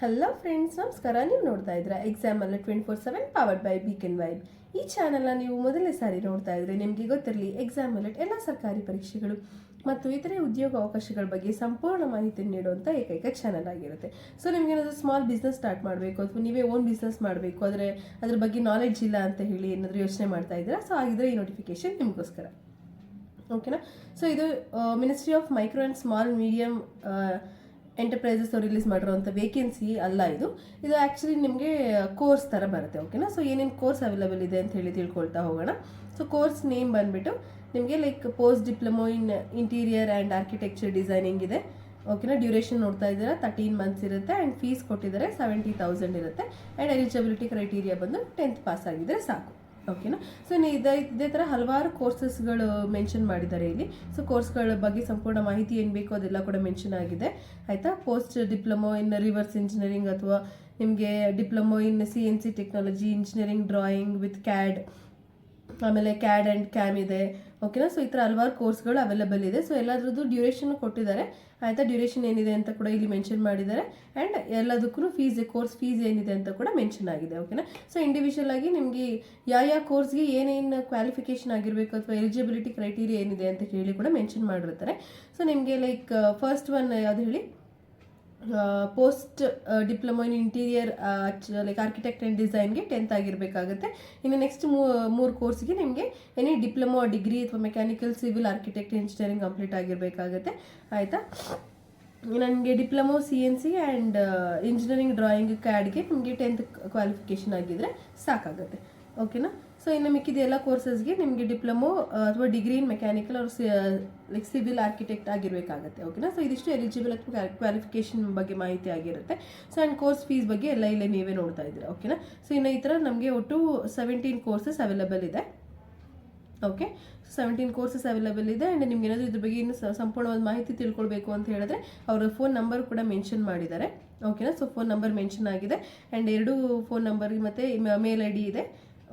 Hello friends, ನಮಸ್ಕಾರ. ನೀವು ನೋಡ್ತಾ ಇದ್ದೀರಾ ಎಕ್ಸಾಮ್ ಅಲ್ಲ 24/7 ಪವರ್ಡ್ ಬೈ ಬೀಕನ್ ವೈಬ್. ಈ ಚಾನಲ್ನ ನೀವು ಮೊದಲನೇ ಸಾರಿ ನೋಡ್ತಾ ಇದ್ರೆ ನಿಮಗೆ ಗೊತ್ತಿರಲಿ, ಎಕ್ಸಾಮ್ ಅಲರ್ಟ್ ಎಲ್ಲ ಸರ್ಕಾರಿ ಪರೀಕ್ಷೆಗಳು ಮತ್ತು ಇತರೆ ಉದ್ಯೋಗ ಅವಕಾಶಗಳ ಬಗ್ಗೆ ಸಂಪೂರ್ಣ ಮಾಹಿತಿ ನೀಡುವಂಥ ಏಕೈಕ ಚಾನಲ್ ಆಗಿರುತ್ತೆ. ಸೊ ನಿಮ್ಗೇನಾದರೂ ಸ್ಮಾಲ್ ಬಿಸ್ನೆಸ್ ಸ್ಟಾರ್ಟ್ ಮಾಡಬೇಕು ಅಥವಾ ನೀವೇ ಓನ್ ಬಿಸ್ನೆಸ್ ಮಾಡಬೇಕು, ಅದ್ರ ಬಗ್ಗೆ ನಾಲೆಡ್ಜ್ ಇಲ್ಲ ಅಂತ ಹೇಳಿ ಏನಾದರೂ ಯೋಚನೆ ಮಾಡ್ತಾ ಇದ್ದೀರಾ, ಸೊ ಆಗಿದ್ರೆ ಈ ನೋಟಿಫಿಕೇಶನ್ ನಿಮಗೋಸ್ಕರ. ಓಕೆನಾ. ಸೊ ಇದು ministry of micro and small medium enterprises release ಮಾಡಿರೋಂಥ ವೇಕೆನ್ಸಿ ಅಲ್ಲ ಇದು ಆ್ಯಕ್ಚುಲಿ ನಿಮಗೆ ಕೋರ್ಸ್ ಥರ ಬರುತ್ತೆ. ಓಕೆನಾ. ಸೊ ಏನೇನು ಕೋರ್ಸ್ ಅವೈಲೇಬಲ್ ಇದೆ ಅಂತ ಹೇಳಿ ತಿಳ್ಕೊಳ್ತಾ ಹೋಗೋಣ. ಸೊ ಕೋರ್ಸ್ ನೇಮ್ ಬಂದುಬಿಟ್ಟು ನಿಮಗೆ like post diploma in interior and architecture designing ಇದೆ. ಓಕೆನಾ. ಡ್ಯೂರೇಷನ್ ನೋಡ್ತಾ ಇದ್ದೀರಾ 13 ಮಂತ್ಸ್ ಇರುತ್ತೆ ಆ್ಯಂಡ್ ಫೀಸ್ ಕೊಟ್ಟಿದ್ದಾರೆ 70,000 ಇರುತ್ತೆ. ಆ್ಯಂಡ್ ಎಲಿಜಿಬಿಲಿಟಿ ಕ್ರೈಟೀರಿಯಾ ಬಂದು 10th ಪಾಸ್ ಆಗಿದ್ದರೆ ಸಾಕು. ಓಕೆನಾ. ಸೊ ಇದೇ ಥರ ಹಲವಾರು ಕೋರ್ಸಸ್ಗಳು ಮೆನ್ಷನ್ ಮಾಡಿದ್ದಾರೆ ಇಲ್ಲಿ. ಸೊ ಕೋರ್ಸ್ಗಳ ಬಗ್ಗೆ ಸಂಪೂರ್ಣ ಮಾಹಿತಿ ಏನು ಬೇಕೋ ಅದೆಲ್ಲ ಕೂಡ ಮೆನ್ಷನ್ ಆಗಿದೆ, ಆಯಿತಾ. Post diploma in reverse engineering ಅಥವಾ ನಿಮಗೆ diploma in CNC technology, engineering drawing with CAD, ಆಮೇಲೆ ಕ್ಯಾಡ್ ಆ್ಯಂಡ್ ಕ್ಯಾಮ್ ಇದೆ. ಓಕೆನಾ. ಸೊ ಈ ಥರ ಹಲವಾರು ಕೋರ್ಸ್ಗಳು ಅವೈಲೇಬಲ್ ಇದೆ. ಸೊ ಎಲ್ಲದ್ರದ್ದು ಡ್ಯೂರೇಷನ್ ಕೊಟ್ಟಿದ್ದಾರೆ, ಆಯಿತಾ. ಡ್ಯೂರೇಷನ್ ಏನಿದೆ ಅಂತ ಕೂಡ ಇಲ್ಲಿ ಮೆನ್ಷನ್ ಮಾಡಿದ್ದಾರೆ. ಆ್ಯಂಡ್ ಎಲ್ಲದಕ್ಕೂ ಕೋರ್ಸ್ ಫೀಸ್ ಏನಿದೆ ಅಂತ ಕೂಡ ಮೆನ್ಷನ್ ಆಗಿದೆ. ಓಕೆನಾ. ಸೊ ಇಂಡಿವಿಜುವಲ್ ಆಗಿ ನಿಮಗೆ ಯಾವ ಕೋರ್ಸ್ಗೆ ಏನೇನು ಕ್ವಾಲಿಫಿಕೇಷನ್ ಆಗಿರಬೇಕು ಅಥವಾ ಎಲಿಜಿಬಿಲಿಟಿ ಕ್ರೈಟೀರಿಯಾ ಏನಿದೆ ಅಂತ ಹೇಳಿ ಕೂಡ ಮೆನ್ಷನ್ ಮಾಡಿರ್ತಾರೆ. ಸೊ ನಿಮಗೆ ಲೈಕ್ ಫಸ್ಟ್ ಒನ್ ಯಾವುದು ಹೇಳಿ, post diploma in interior like architect and ಡಿಸೈನ್ಗೆ 10th ಆಗಿರಬೇಕಾಗುತ್ತೆ. ಇನ್ನು ನೆಕ್ಸ್ಟ್ ಮೂರು ಕೋರ್ಸ್ಗೆ ನಿಮಗೆ ಎನಿ ಡಿಪ್ಲೊಮೊ ಡಿಗ್ರಿ ಅಥವಾ mechanical, civil, architect, engineering complete ಆಗಿರಬೇಕಾಗುತ್ತೆ, ಆಯಿತಾ. ನನಗೆ diploma CNC and engineering drawing ಕ್ಯಾಡ್ಗೆ ನಿಮಗೆ 10th ಕ್ವಾಲಿಫಿಕೇಷನ್ ಆಗಿದ್ದರೆ ಸಾಕಾಗುತ್ತೆ. ಓಕೆನಾ. ಸೊ ಇನ್ನು ಮಿಕ್ಕಿದ ಎಲ್ಲ ಕೋರ್ಸಸ್ಗೆ ನಿಮಗೆ ಡಿಪ್ಲೊಮೊ ಅಥವಾ ಡಿಗ್ರಿ ಇನ್ ಮೆಕ್ಯಾನಿಕಲ್ ಅವ್ರ ಲೈಕ್ ಸಿವಿಲ್ ಆರ್ಕಿಟೆಕ್ಟ್ ಆಗಿರಬೇಕಾಗುತ್ತೆ. ಓಕೆನಾ. ಸೊ ಇದಿಷ್ಟು ಎಲಿಜಿಬಲ್ ಕ್ವಾಲಿಫಿಕೇಷನ್ ಬಗ್ಗೆ ಮಾಹಿತಿ ಆಗಿರುತ್ತೆ. ಸೊ ಆ್ಯಂಡ್ ಕೋರ್ಸ್ ಫೀಸ್ ಬಗ್ಗೆ ಎಲ್ಲ ಇಲ್ಲೇ ನೀವೇ ನೋಡ್ತಾ ಇದ್ದೀರಾ. ಓಕೆನಾ. ಸೊ ಇನ್ನು ಈ ಥರ ನಮಗೆ ಒಟ್ಟು 17 ಕೋರ್ಸಸ್ ಅವೈಲೇಬಲ್ ಇದೆ. ಓಕೆ. 17 ಕೋರ್ಸಸ್ ಅವೈಲೇಬಲ್ ಇದೆ. ಆ್ಯಂಡ್ ನಿಮ್ಗೆ ಏನಾದರೂ ಇದ್ರ ಬಗ್ಗೆ ಇನ್ನೂ ಸಂಪೂರ್ಣವಾದ ಮಾಹಿತಿ ತಿಳ್ಕೊಳ್ಬೇಕು ಅಂತ ಹೇಳಿದ್ರೆ ಅವರ ಫೋನ್ ನಂಬರ್ ಕೂಡ ಮೆನ್ಷನ್ ಮಾಡಿದ್ದಾರೆ. ಓಕೆನಾ. ಸೊ ಫೋನ್ ನಂಬರ್ ಮೆನ್ಷನ್ ಆಗಿದೆ. ಆ್ಯಂಡ್ 2 ಫೋನ್ ನಂಬರ್ಗೆ ಮತ್ತು ಮೇಲ್ ID ಇದೆ.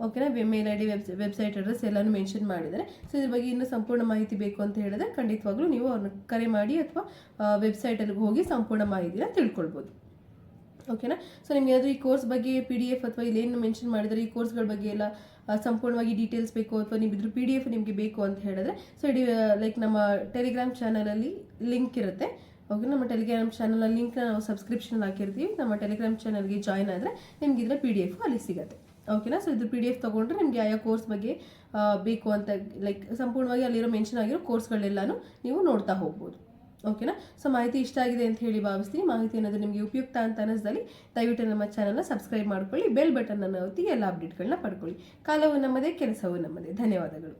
ಓಕೆನಾ. ಮೇಲ್ ID, ವೆಬ್ಸೈಟ್ ಅಡ್ರೆಸ್ ಎಲ್ಲನೂ ಮೆನ್ಷನ್ ಮಾಡಿದ್ದಾರೆ. ಸೊ ಇದ್ರ ಬಗ್ಗೆ ಇನ್ನೂ ಸಂಪೂರ್ಣ ಮಾಹಿತಿ ಬೇಕು ಅಂತ ಹೇಳಿದ್ರೆ ಖಂಡಿತವಾಗ್ಲೂ ನೀವು ಅವ್ರನ್ನ ಕರೆ ಮಾಡಿ ಅಥವಾ ವೆಬ್ಸೈಟಲ್ಲಿ ಹೋಗಿ ಸಂಪೂರ್ಣ ಮಾಹಿತಿನ ತಿಳ್ಕೊಳ್ಬೋದು. ಓಕೆನಾ. ಸೊ ನಿಮ್ಗೆ ಏನಾದರೂ ಈ ಕೋರ್ಸ್ ಬಗ್ಗೆ PDF ಅಥವಾ ಇಲ್ಲೇನು ಮೆನ್ಷನ್ ಮಾಡಿದರೆ ಈ ಕೋರ್ಸ್ಗಳ ಬಗ್ಗೆ ಎಲ್ಲ ಸಂಪೂರ್ಣವಾಗಿ ಡೀಟೇಲ್ಸ್ ಬೇಕು ಅಥವಾ ನೀವು ಇದ್ರ PDF ನಿಮಗೆ ಬೇಕು ಅಂತ ಹೇಳಿದ್ರೆ ಸೊ ಲೈಕ್ ನಮ್ಮ ಟೆಲಿಗ್ರಾಮ್ ಚಾನಲಲ್ಲಿ ಲಿಂಕ್ ಇರುತ್ತೆ. ಓಕೆ. ನಮ್ಮ ಟೆಲಿಗ್ರಾಮ್ ಚಾನಲ್ ಲಿಂಕ್ನ ನಾವು ಸಬ್ಸ್ಕ್ರಿಪ್ಷನ್ ಹಾಕಿರ್ತೀವಿ. ನಮ್ಮ ಟೆಲಿಗ್ರಾಮ್ ಚಾನಲ್ಗೆ ಜಾಯ್ನ್ ಆದರೆ ನಿಮ್ಗೆ ಇದರ PDF ಅಲ್ಲಿ ಸಿಗುತ್ತೆ. ಓಕೆನಾ. ಸೊ ಇದ್ರ PDF ತೊಗೊಂಡ್ರೆ ನಿಮಗೆ ಯಾವ ಕೋರ್ಸ್ ಬಗ್ಗೆ ಬೇಕು ಅಂತ ಲೈಕ್ ಸಂಪೂರ್ಣವಾಗಿ ಅಲ್ಲಿರೋ ಮೆನ್ಷನ್ ಆಗಿರೋ ಕೋರ್ಸ್ಗಳೆಲ್ಲನೂ ನೀವು ನೋಡ್ತಾ ಹೋಗ್ಬೋದು. ಓಕೆನಾ. ಸೊ ಮಾಹಿತಿ ಇಷ್ಟ ಆಗಿದೆ ಅಂತ ಹೇಳಿ ಭಾವಿಸ್ತೀನಿ. ಮಾಹಿತಿ ಏನಾದರೂ ನಿಮಗೆ ಉಪಯುಕ್ತ ಅಂತ ಅನ್ನಿಸ್ದಲ್ಲಿ ದಯವಿಟ್ಟು ನಮ್ಮ ಚಾನಲ್ನ ಸಬ್ಸ್ಕ್ರೈಬ್ ಮಾಡ್ಕೊಳ್ಳಿ, ಬೆಲ್ ಬಟನ್ ಅನ್ನು ಒತ್ತಿ ಎಲ್ಲ ಅಪ್ಡೇಟ್ಗಳನ್ನ ಪಡ್ಕೊಳ್ಳಿ. ಕಾಲವು ನಮ್ಮದೇ, ಕೆಲಸವು ನಮ್ಮದೇ. ಧನ್ಯವಾದಗಳು.